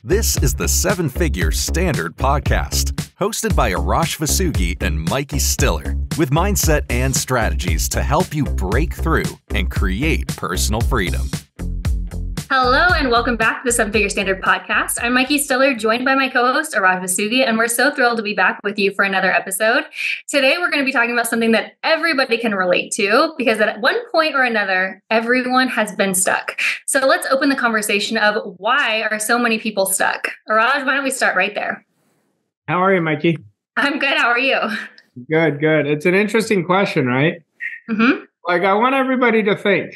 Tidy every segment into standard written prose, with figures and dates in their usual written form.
This is the Seven Figure Standard Podcast, hosted by Arash Vossoughi and Mikey Stiller, with mindset and strategies to help you break through and create personal freedom. Hello and welcome back to the Seven Figure Standard Podcast. I'm Mikey Stiller, joined by my co-host, Arash Vossoughi, and we're so thrilled to be back with you for another episode. Today, we're going to be talking about something that everybody can relate to, because at one point or another, everyone has been stuck. So let's open the conversation of why are so many people stuck? Arash, why don't we start right there? How are you, Mikey? I'm good. How are you? Good. It's an interesting question, right? Mm-hmm. Like, I want everybody to think,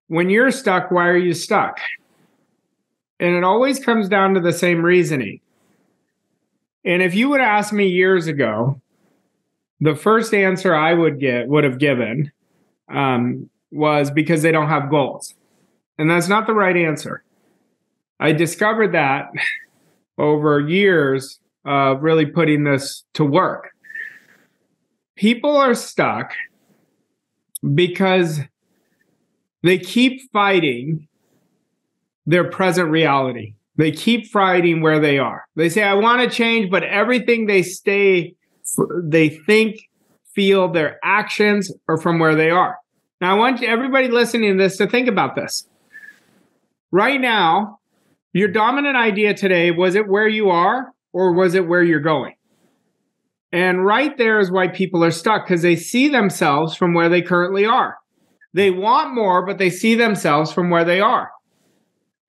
when you're stuck, why are you stuck? And it always comes down to the same reasoning. And if you would ask me years ago, the first answer I would have given was because they don't have goals. And that's not the right answer. I discovered that over years of really putting this to work. People are stuck because they keep fighting their present reality. They keep fighting where they are. They say, I want to change, but everything they think, feel, their actions are from where they are. Now, I want everybody listening to this to think about this. Right now, your dominant idea today, was it where you are or was it where you're going? And right there is why people are stuck, because they see themselves from where they currently are. They want more, but they see themselves from where they are.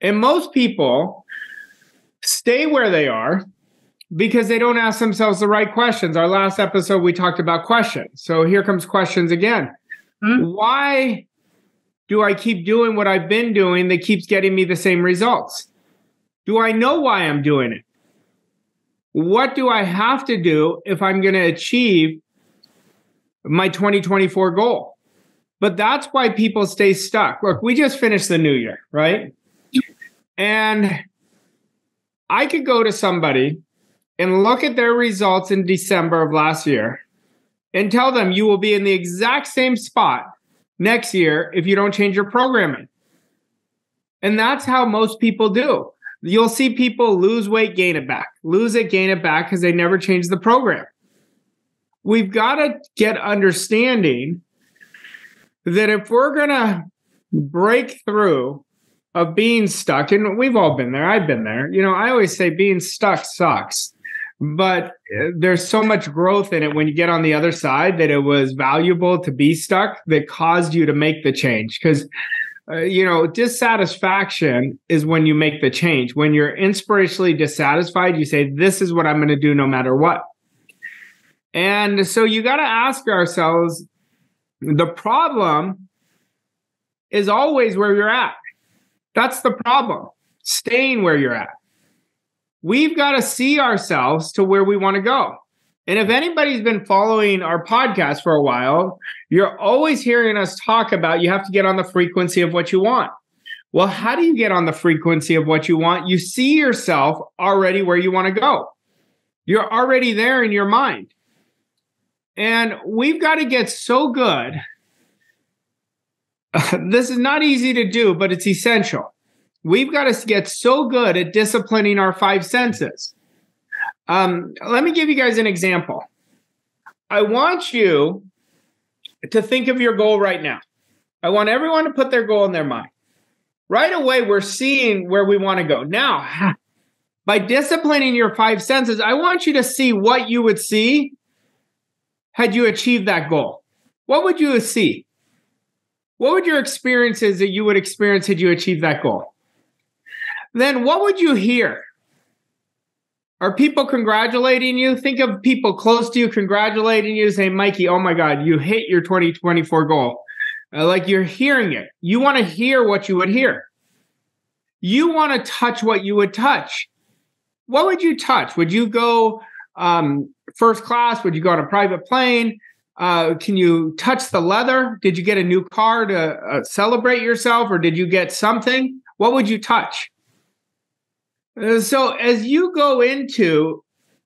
And most people stay where they are because they don't ask themselves the right questions. Our last episode, we talked about questions. So here comes questions again. Why do I keep doing what I've been doing that keeps getting me the same results? Do I know why I'm doing it? What do I have to do if I'm going to achieve my 2024 goal? But that's why people stay stuck. Look, we just finished the new year, right? And I could go to somebody and look at their results in December of last year and tell them you will be in the exact same spot next year if you don't change your programming. And that's how most people do. You'll see people lose weight, gain it back, lose it, gain it back because they never change the program. We've got to get understanding that if we're going to break through of being stuck, and we've all been there, I've been there. You know, I always say being stuck sucks, but there's so much growth in it when you get on the other side that it was valuable to be stuck that caused you to make the change. Because, dissatisfaction is when you make the change. When you're inspirationally dissatisfied, you say, this is what I'm going to do no matter what. And so you got to ask ourselves, the problem is always where you're at. That's the problem, staying where you're at. We've got to see ourselves to where we want to go. And if anybody's been following our podcast for a while, you're always hearing us talk about you have to get on the frequency of what you want. Well, how do you get on the frequency of what you want? You see yourself already where you want to go. You're already there in your mind. And we've got to get so good. This is not easy to do, but it's essential. We've got to get so good at disciplining our five senses. Let me give you guys an example. I want you to think of your goal right now. I want everyone to put their goal in their mind. Right away, we're seeing where we want to go. Now, by disciplining your five senses, I want you to see what you would see had you achieved that goal. What would you see? What would your experiences that you would experience had you achieved that goal? Then what would you hear? Are people congratulating you? Think of people close to you congratulating you, saying, Mikey, oh my God, you hit your 2024 goal. Like you're hearing it. You want to hear what you would hear. You want to touch what you would touch. What would you touch? Would you go first class? Would you go on a private plane? Can you touch the leather? Did you get a new car to celebrate yourself, or did you get something? What would you touch? So as you go into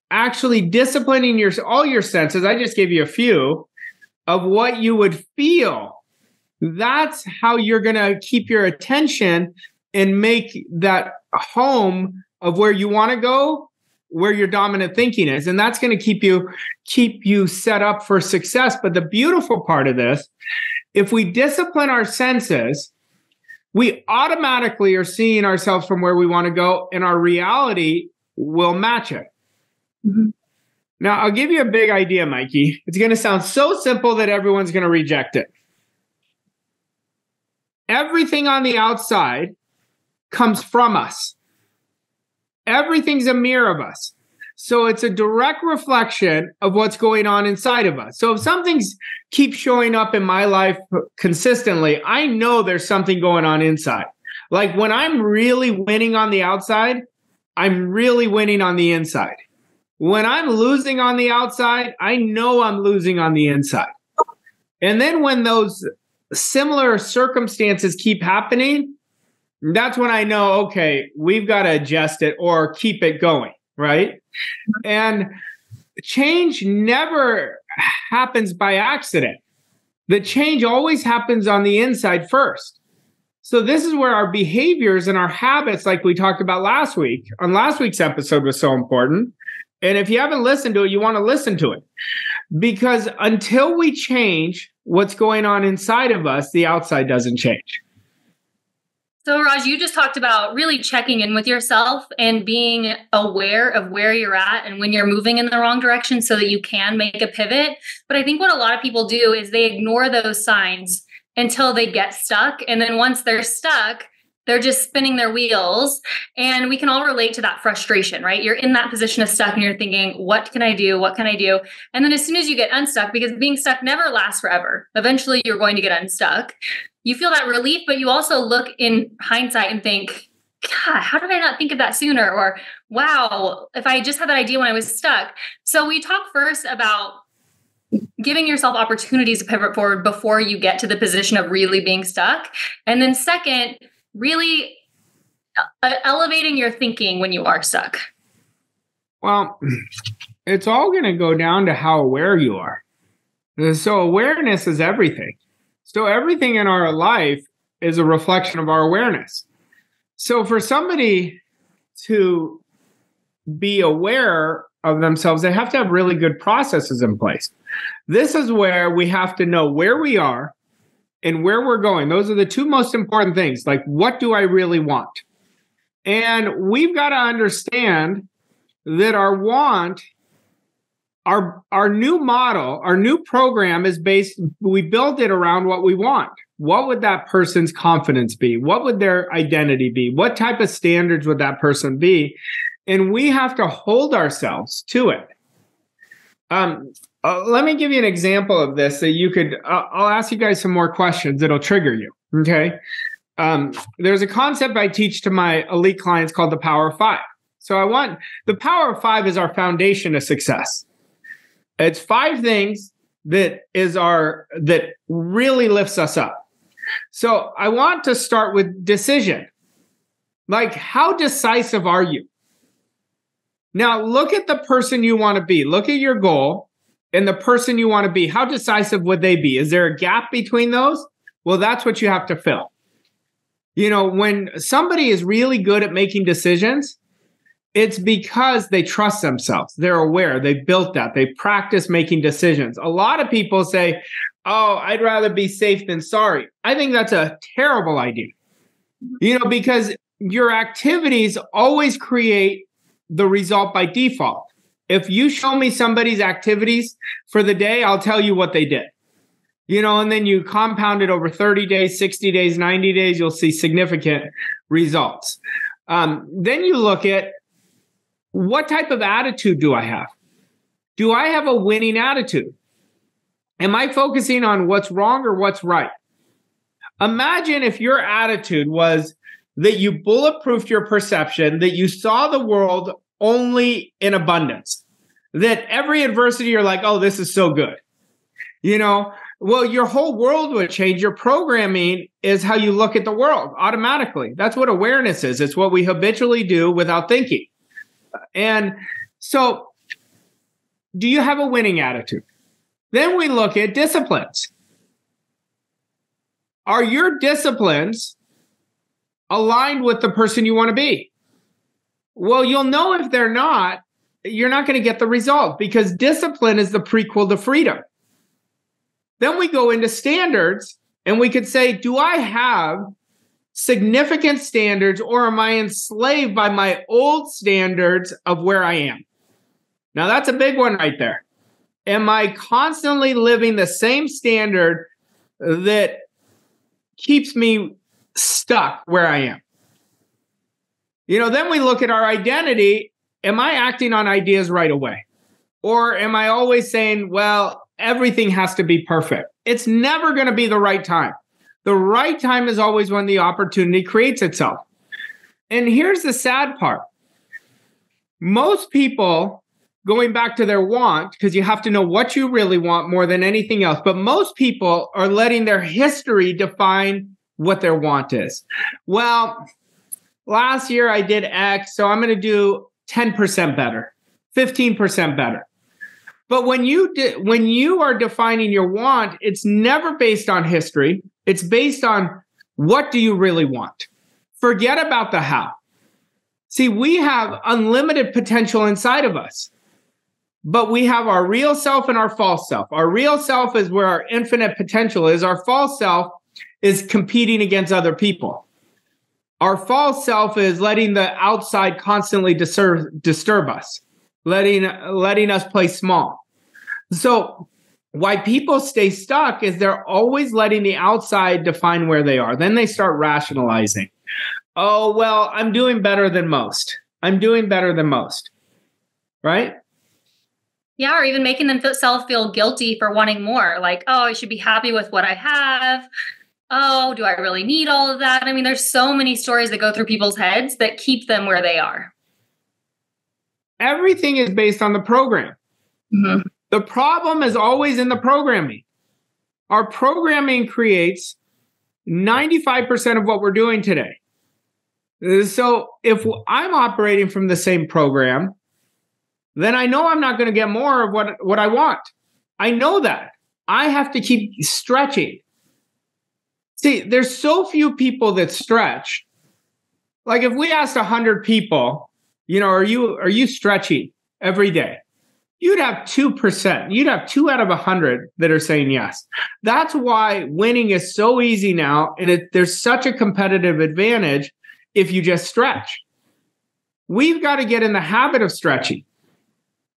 actually disciplining all your senses, I just gave you a few of what you would feel. That's how you're going to keep your attention and make that home of where you want to go, where your dominant thinking is. And that's going to keep you set up for success. But the beautiful part of this, if we discipline our senses, we automatically are seeing ourselves from where we want to go, and our reality will match it. Mm-hmm. Now, I'll give you a big idea, Mikey. It's going to sound so simple that everyone's going to reject it. Everything on the outside comes from us. Everything's a mirror of us. So it's a direct reflection of what's going on inside of us. So if something keeps showing up in my life consistently, I know there's something going on inside. Like when I'm really winning on the outside, I'm really winning on the inside. When I'm losing on the outside, I know I'm losing on the inside. And then when those similar circumstances keep happening, that's when I know, okay, we've got to adjust it or keep it going, right? And change never happens by accident. The change always happens on the inside first. So this is where our behaviors and our habits, like we talked about last week, on last week's episode, was so important. And if you haven't listened to it, you want to listen to it. Because until we change what's going on inside of us, the outside doesn't change. So, Raj, you just talked about really checking in with yourself and being aware of where you're at and when you're moving in the wrong direction so that you can make a pivot. But I think what a lot of people do is they ignore those signs until they get stuck. And then once they're stuck, they're just spinning their wheels. And we can all relate to that frustration, right? You're in that position of stuck and you're thinking, what can I do? What can I do? And then as soon as you get unstuck, because being stuck never lasts forever, eventually you're going to get unstuck. You feel that relief, but you also look in hindsight and think, God, how did I not think of that sooner? Or, wow, if I just had that idea when I was stuck. So we talk first about giving yourself opportunities to pivot forward before you get to the position of really being stuck. And then second, really elevating your thinking when you are stuck. Well, it's all going to go down to how aware you are. So awareness is everything. So everything in our life is a reflection of our awareness. So for somebody to be aware of themselves, they have to have really good processes in place. This is where we have to know where we are and where we're going. Those are the two most important things. Like, what do I really want? And we've got to understand that our want, our new model, our new program is based, we built it around what we want. What would that person's confidence be? What would their identity be? What type of standards would that person be? And we have to hold ourselves to it. Let me give you an example of this that you could, I'll ask you guys some more questions that'll trigger you, okay? There's a concept I teach to my elite clients called the Power of Five. So the Power of Five is our foundation of success. It's 5 things that really lifts us up. So I want to start with decision. Like, how decisive are you? Now, look at the person you want to be. Look at your goal and the person you want to be. How decisive would they be? Is there a gap between those? Well, that's what you have to fill. You know, when somebody is really good at making decisions, it's because they trust themselves. They're aware. They built that. They practice making decisions. A lot of people say, oh, I'd rather be safe than sorry. I think that's a terrible idea. You know, because your activities always create the result by default. If you show me somebody's activities for the day, I'll tell you what they did. You know, and then you compound it over 30 days, 60 days, 90 days, you'll see significant results. Then you look at, what type of attitude do I have? Do I have a winning attitude? Am I focusing on what's wrong or what's right? Imagine if your attitude was that you bulletproofed your perception, that you saw the world only in abundance, that every adversity you're like, oh, this is so good. You know, well, your whole world would change. Your programming is how you look at the world automatically. That's what awareness is. It's what we habitually do without thinking. And so, do you have a winning attitude? Then we look at disciplines. Are your disciplines aligned with the person you want to be? Well, you'll know if they're not, you're not going to get the result because discipline is the prequel to freedom. Then we go into standards and we could say, do I have significant standards or am I enslaved by my old standards of where I am? Now, that's a big one right there. Am I constantly living the same standard that keeps me stuck where I am? Then we look at our identity. Am I acting on ideas right away? Or am I always saying, well, everything has to be perfect? It's never going to be the right time. The right time is always when the opportunity creates itself. And here's the sad part. Most people, going back to their want, because you have to know what you really want more than anything else, but most people are letting their history define what their want is. Well, last year I did X, so I'm going to do 10% better, 15% better. But when you are defining your want, it's never based on history. It's based on what do you really want? Forget about the how. See, we have unlimited potential inside of us, but we have our real self and our false self. Our real self is where our infinite potential is. Our false self is competing against other people. Our false self is letting the outside constantly disturb us, letting us play small. So why people stay stuck is they're always letting the outside define where they are. Then they start rationalizing. Oh, well, I'm doing better than most. I'm doing better than most. Right? Yeah, or even making themselves feel guilty for wanting more. Like, oh, I should be happy with what I have. Oh, do I really need all of that? I mean, there's so many stories that go through people's heads that keep them where they are. Everything is based on the program. Mm-hmm. The problem is always in the programming. Our programming creates 95% of what we're doing today. So if I'm operating from the same program, then I know I'm not going to get more of what I want. I know that. I have to keep stretching. See, there's so few people that stretch. Like if we asked 100 people, are you stretching every day? You'd have 2%. You'd have 2 out of 100 that are saying yes. That's why winning is so easy now. And there's such a competitive advantage if you just stretch. We've got to get in the habit of stretching.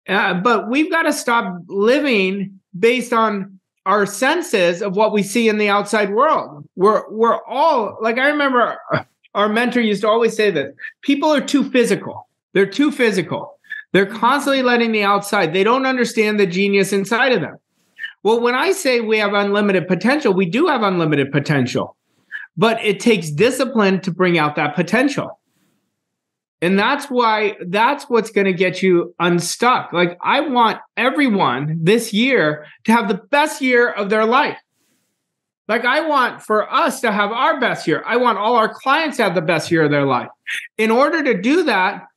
But we've got to stop living based on our senses of what we see in the outside world. We're all, like I remember our mentor used to always say that people are too physical. They're too physical. They're constantly letting the outside. They don't understand the genius inside of them. Well, when I say we have unlimited potential, we do have unlimited potential, but it takes discipline to bring out that potential. And that's what's going to get you unstuck. Like I want everyone this year to have the best year of their life. Like I want for us to have our best year. I want all our clients to have the best year of their life. In order to do that,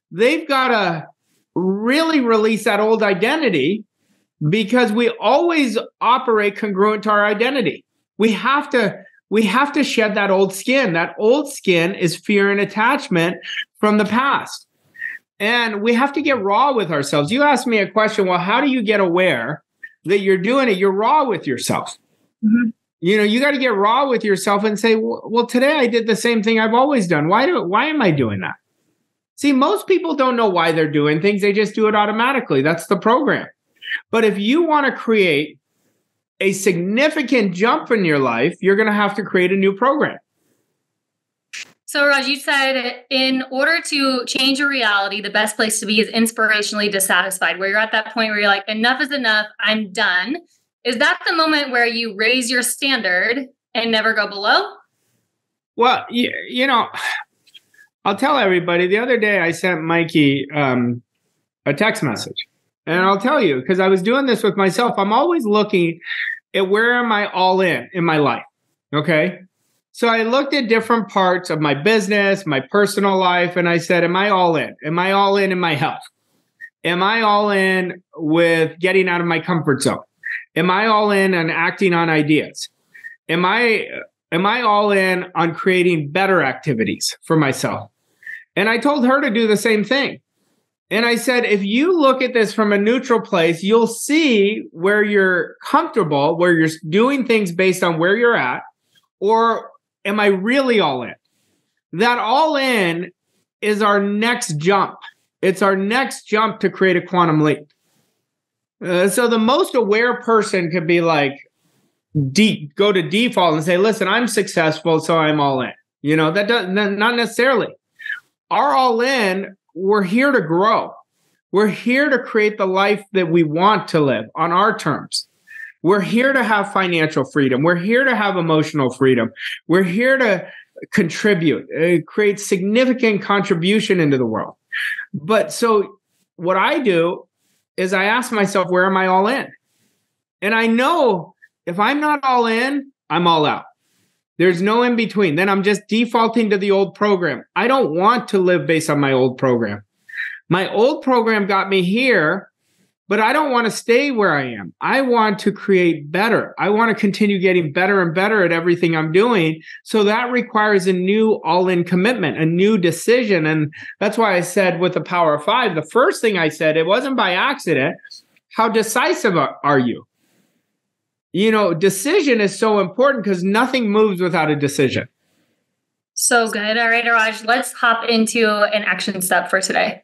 they've got to really release that old identity because we always operate congruent to our identity. We have to shed that old skin. That old skin is fear and attachment from the past. And we have to get raw with ourselves. You asked me a question, well, how do you get aware that you're doing it? You're raw with yourself. Mm-hmm. You got to get raw with yourself and say, well, today I did the same thing I've always done. Why am I doing that? See, most people don't know why they're doing things. They just do it automatically. That's the program. But if you want to create a significant jump in your life, you're going to have to create a new program. So, Raj, you said in order to change your reality, the best place to be is inspirationally dissatisfied, where you're at that point where you're like, enough is enough, I'm done. Is that the moment where you raise your standard and never go below? Well, I'll tell everybody, the other day I sent Mikey a text message. And I'll tell you, because I was doing this with myself, I'm always looking at where am I all in my life, okay? So I looked at different parts of my business, my personal life, and I said, am I all in? Am I all in my health? Am I all in with getting out of my comfort zone? Am I all in on acting on ideas? Am I all in on creating better activities for myself? And I told her to do the same thing. And I said, if you look at this from a neutral place, you'll see where you're comfortable, where you're doing things based on where you're at, or am I really all in? That all in is our next jump. It's our next jump to create a quantum leap. So the most aware person could be like, go to default and say, listen, I'm successful, so I'm all in. Not necessarily. Our all in, we're here to grow. We're here to create the life that we want to live on our terms. We're here to have financial freedom. We're here to have emotional freedom. We're here to contribute, create significant contribution into the world. But so what I do is I ask myself, where am I all in? And I know if I'm not all in, I'm all out. There's no in between. Then I'm just defaulting to the old program. I don't want to live based on my old program. My old program got me here, but I don't want to stay where I am. I want to create better. I want to continue getting better and better at everything I'm doing. So that requires a new all-in commitment, a new decision. And that's why I said with the Power of Five, the first thing I said, it wasn't by accident. How decisive are you? Decision is so important because nothing moves without a decision. So good. All right, Arash, let's hop into an action step for today.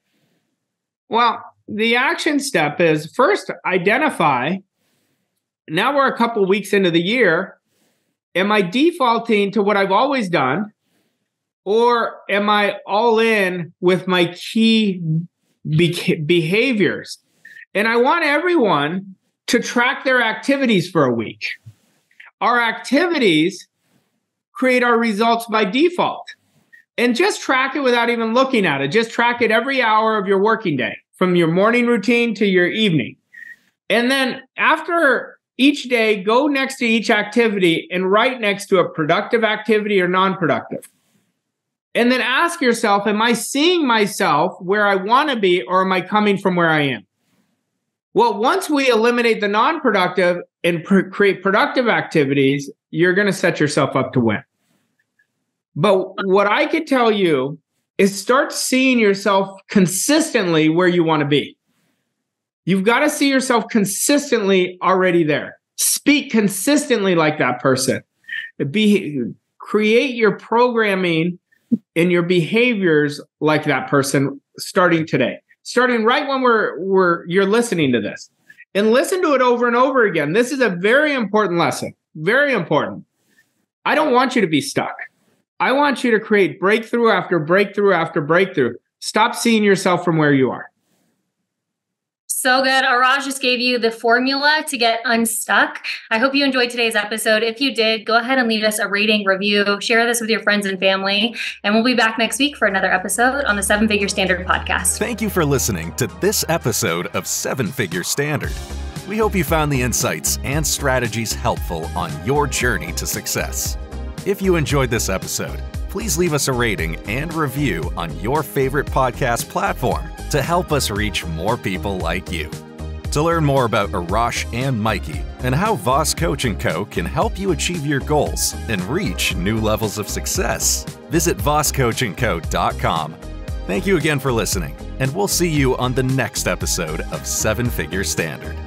Well, the action step is first identify. Now we're a couple weeks into the year. Am I defaulting to what I've always done? Or am I all in with my key behaviors? And I want everyone to track their activities for a week. Our activities create our results by default. And just track it without even looking at it. Just track it every hour of your working day, from your morning routine to your evening. And then after each day, go next to each activity and write next to a productive activity or non-productive. And then ask yourself, am I seeing myself where I want to be, or am I coming from where I am? Well, once we eliminate the non-productive and create productive activities, you're going to set yourself up to win. But what I could tell you is start seeing yourself consistently where you want to be. You've got to see yourself consistently already there. Speak consistently like that person. Create your programming and your behaviors like that person starting today. Starting right when you're listening to this. And listen to it over and over again. This is a very important lesson. Very important. I don't want you to be stuck. I want you to create breakthrough after breakthrough after breakthrough. Stop seeing yourself from where you are. So good. Arash just gave you the formula to get unstuck. I hope you enjoyed today's episode. If you did, go ahead and leave us a rating, review, share this with your friends and family. And we'll be back next week for another episode on the 7-Figure Standard podcast. Thank you for listening to this episode of 7-Figure Standard. We hope you found the insights and strategies helpful on your journey to success. If you enjoyed this episode, please leave us a rating and review on your favorite podcast platform to help us reach more people like you. To learn more about Arash and Mikey and how Voss Coach & Co. can help you achieve your goals and reach new levels of success, visit vosscoachandco.com. Thank you again for listening, and we'll see you on the next episode of 7-Figure Standard.